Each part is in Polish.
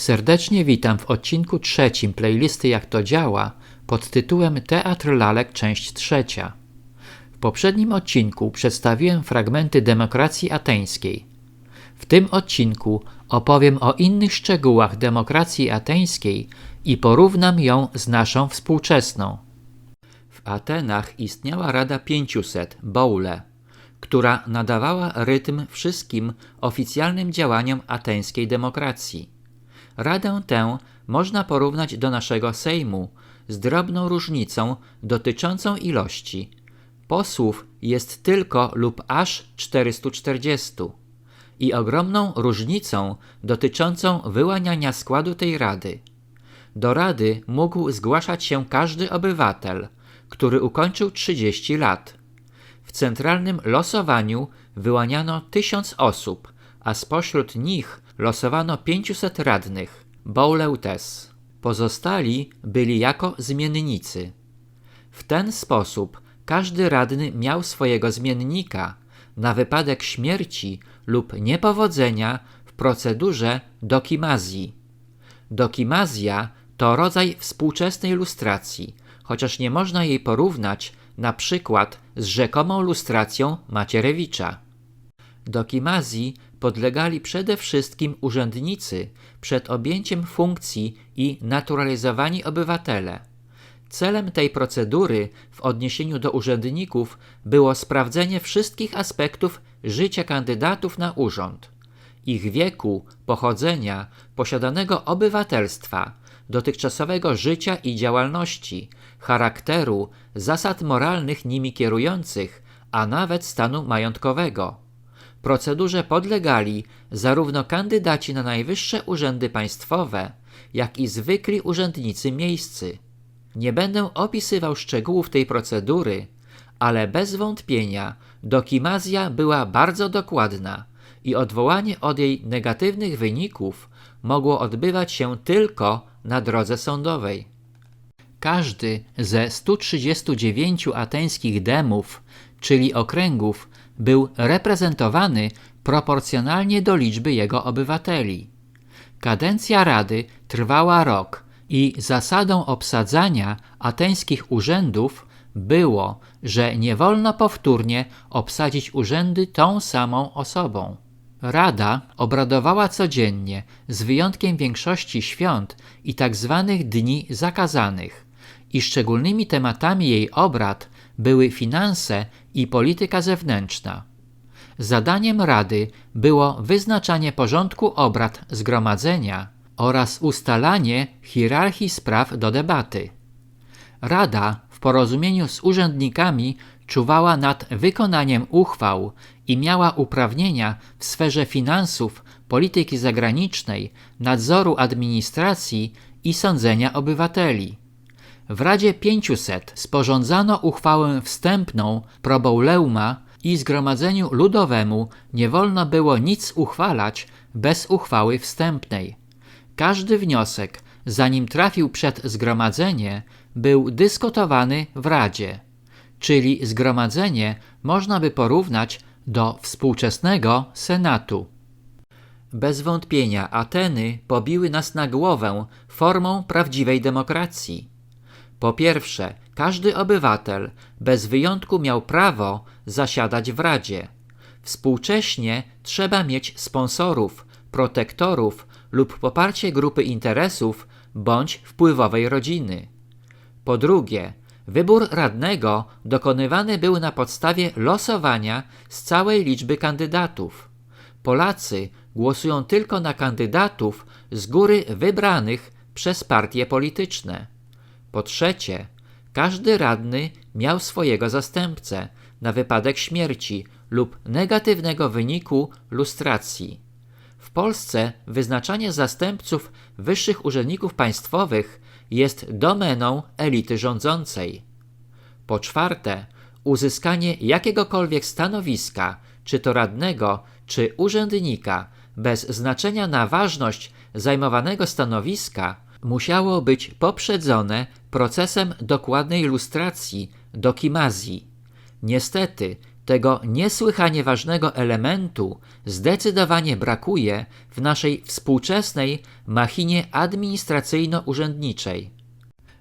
Serdecznie witam w odcinku 3 playlisty Jak to działa pod tytułem Teatr lalek część 3. W poprzednim odcinku przedstawiłem fragmenty demokracji ateńskiej. W tym odcinku opowiem o innych szczegółach demokracji ateńskiej i porównam ją z naszą współczesną. W Atenach istniała Rada 500, Boule, która nadawała rytm wszystkim oficjalnym działaniom ateńskiej demokracji. Radę tę można porównać do naszego Sejmu z drobną różnicą dotyczącą ilości. Posłów jest tylko lub aż 440 i ogromną różnicą dotyczącą wyłaniania składu tej rady. Do rady mógł zgłaszać się każdy obywatel, który ukończył 30 lat. W centralnym losowaniu wyłaniano 1000 osób, a spośród nich losowano 500 radnych, bouleutes. Pozostali byli jako zmiennicy. W ten sposób każdy radny miał swojego zmiennika na wypadek śmierci lub niepowodzenia w procedurze dokimazji. Dokimazja to rodzaj współczesnej lustracji, chociaż nie można jej porównać na przykład z rzekomą lustracją Macierewicza. Dokimazji podlegali przede wszystkim urzędnicy przed objęciem funkcji i naturalizowani obywatele. Celem tej procedury w odniesieniu do urzędników było sprawdzenie wszystkich aspektów życia kandydatów na urząd, ich wieku, pochodzenia, posiadanego obywatelstwa, dotychczasowego życia i działalności, charakteru, zasad moralnych nimi kierujących, a nawet stanu majątkowego. Procedurze podlegali zarówno kandydaci na najwyższe urzędy państwowe, jak i zwykli urzędnicy miejscy. Nie będę opisywał szczegółów tej procedury, ale bez wątpienia dokimazja była bardzo dokładna i odwołanie od jej negatywnych wyników mogło odbywać się tylko na drodze sądowej. Każdy ze 139 ateńskich demów, czyli okręgów, był reprezentowany proporcjonalnie do liczby jego obywateli. Kadencja Rady trwała rok i zasadą obsadzania ateńskich urzędów było, że nie wolno powtórnie obsadzić urzędy tą samą osobą. Rada obradowała codziennie, z wyjątkiem większości świąt i tzw. dni zakazanych, i szczególnymi tematami jej obrad były finanse i polityka zewnętrzna. Zadaniem Rady było wyznaczanie porządku obrad zgromadzenia oraz ustalanie hierarchii spraw do debaty. Rada w porozumieniu z urzędnikami czuwała nad wykonaniem uchwał i miała uprawnienia w sferze finansów, polityki zagranicznej, nadzoru administracji i sądzenia obywateli. W Radzie 500 sporządzano uchwałę wstępną pro bouleuma i zgromadzeniu ludowemu nie wolno było nic uchwalać bez uchwały wstępnej. Każdy wniosek, zanim trafił przed zgromadzenie, był dyskutowany w Radzie, czyli zgromadzenie można by porównać do współczesnego Senatu. Bez wątpienia Ateny pobiły nas na głowę formą prawdziwej demokracji. Po pierwsze, każdy obywatel bez wyjątku miał prawo zasiadać w Radzie. Współcześnie trzeba mieć sponsorów, protektorów lub poparcie grupy interesów bądź wpływowej rodziny. Po drugie, wybór radnego dokonywany był na podstawie losowania z całej liczby kandydatów. Polacy głosują tylko na kandydatów z góry wybranych przez partie polityczne. Po trzecie, każdy radny miał swojego zastępcę na wypadek śmierci lub negatywnego wyniku lustracji. W Polsce wyznaczanie zastępców wyższych urzędników państwowych jest domeną elity rządzącej. Po czwarte, uzyskanie jakiegokolwiek stanowiska, czy to radnego, czy urzędnika, bez znaczenia na ważność zajmowanego stanowiska, musiało być poprzedzone procesem dokładnej lustracji, dokimazji. Niestety, Tego niesłychanie ważnego elementu zdecydowanie brakuje w naszej współczesnej machinie administracyjno-urzędniczej.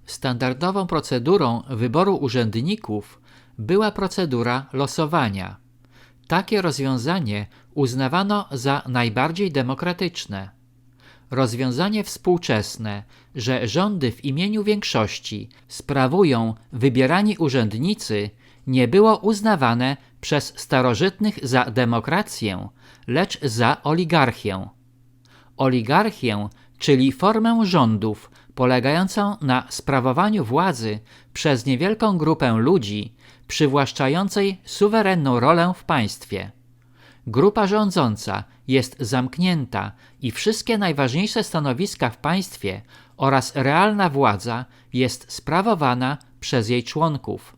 Standardową procedurą wyboru urzędników była procedura losowania. Takie rozwiązanie uznawano za najbardziej demokratyczne. Rozwiązanie współczesne, że rządy w imieniu większości sprawują wybierani urzędnicy, nie było uznawane przez starożytnych za demokrację, lecz za oligarchię. Oligarchię, czyli formę rządów polegającą na sprawowaniu władzy przez niewielką grupę ludzi, przywłaszczającej suwerenną rolę w państwie. Grupa rządząca jest zamknięta i wszystkie najważniejsze stanowiska w państwie oraz realna władza jest sprawowana przez jej członków.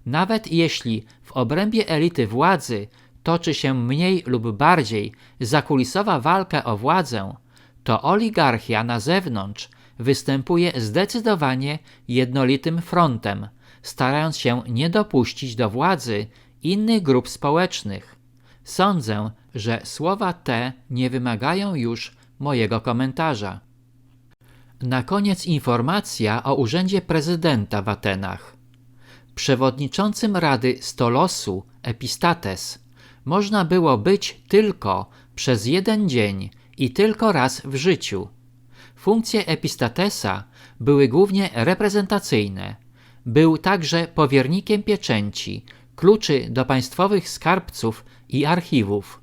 Nawet jeśli w obrębie elity władzy toczy się mniej lub bardziej zakulisowa walka o władzę, to oligarchia na zewnątrz występuje zdecydowanie jednolitym frontem, starając się nie dopuścić do władzy innych grup społecznych. Sądzę, że słowa te nie wymagają już mojego komentarza. Na koniec informacja o urzędzie prezydenta w Atenach. Przewodniczącym Rady Stolosu, Epistates, można było być tylko przez jeden dzień i tylko raz w życiu. Funkcje Epistatesa były głównie reprezentacyjne. Był także powiernikiem pieczęci, kluczy do państwowych skarbców i archiwów.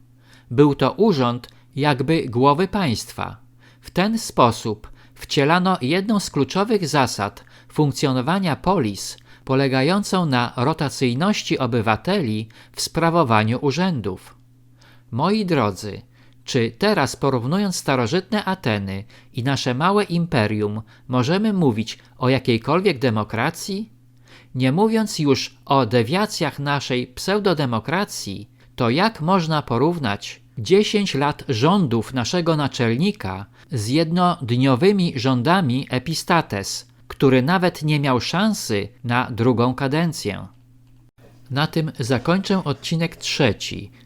Był to urząd jakby głowy państwa. W ten sposób wcielano jedną z kluczowych zasad funkcjonowania polis, polegającą na rotacyjności obywateli w sprawowaniu urzędów. Moi drodzy, czy teraz, porównując starożytne Ateny i nasze małe imperium, możemy mówić o jakiejkolwiek demokracji? Nie mówiąc już o dewiacjach naszej pseudodemokracji, to jak można porównać 10 lat rządów naszego naczelnika z jednodniowymi rządami Epistates, który nawet nie miał szansy na drugą kadencję? Na tym zakończę odcinek 3,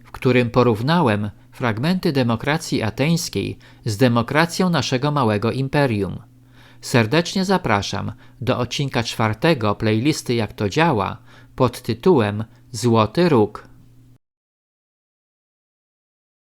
w którym porównałem fragmenty demokracji ateńskiej z demokracją naszego małego imperium. Serdecznie zapraszam do odcinka 4 playlisty Jak to działa pod tytułem Złoty Róg.